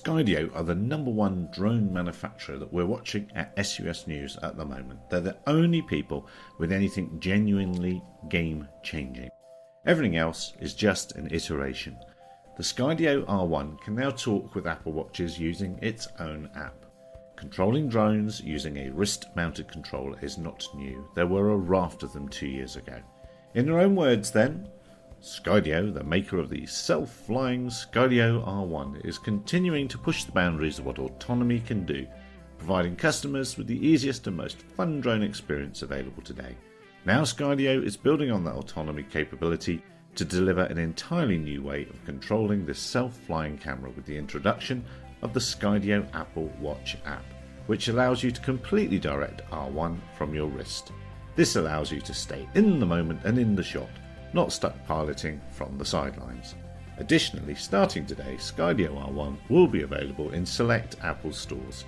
Skydio are the #1 drone manufacturer that we're watching at SUS News at the moment. They're the only people with anything genuinely game-changing. Everything else is just an iteration. The Skydio R1 can now talk with Apple Watches using its own app. Controlling drones using a wrist-mounted controller is not new. There were a raft of them 2 years ago. In their own words then, Skydio, the maker of the self-flying Skydio R1, is continuing to push the boundaries of what autonomy can do, providing customers with the easiest and most fun drone experience available today. Now Skydio is building on that autonomy capability to deliver an entirely new way of controlling this self-flying camera with the introduction of the Skydio Apple Watch app, which allows you to completely direct R1 from your wrist. This allows you to stay in the moment and in the shot, not stuck piloting from the sidelines. Additionally, starting today, Skydio R1 will be available in select Apple stores.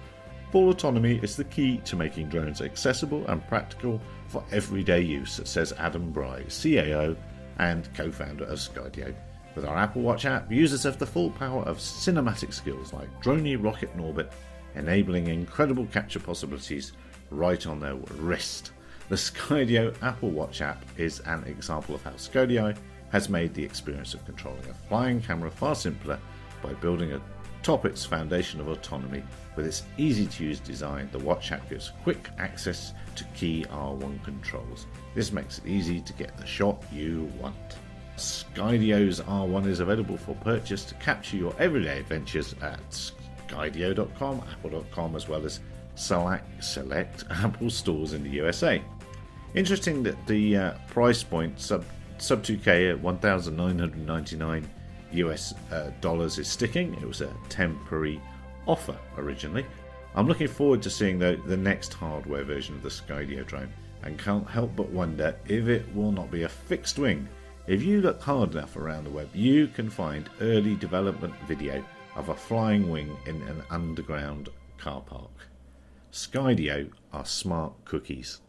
Full autonomy is the key to making drones accessible and practical for everyday use, says Adam Bry, CAO and co-founder of Skydio. With our Apple Watch app, users have the full power of cinematic skills like droney rocket in orbit, enabling incredible capture possibilities right on their wrist. The Skydio Apple Watch app is an example of how Skydio has made the experience of controlling a flying camera far simpler by building atop its foundation of autonomy. With its easy-to-use design, the watch app gives quick access to key R1 controls. This makes it easy to get the shot you want. Skydio's R1 is available for purchase to capture your everyday adventures at Skydio.com, Apple.com, as well as select Apple stores in the USA. Interesting that the price point sub 2K at $1,999 US dollars is sticking. It was a temporary offer originally. I'm looking forward to seeing the next hardware version of the Skydio drone, and can't help but wonder if it will not be a fixed wing. If you look hard enough around the web, you can find early development video of a flying wing in an underground car park. Skydio are smart cookies.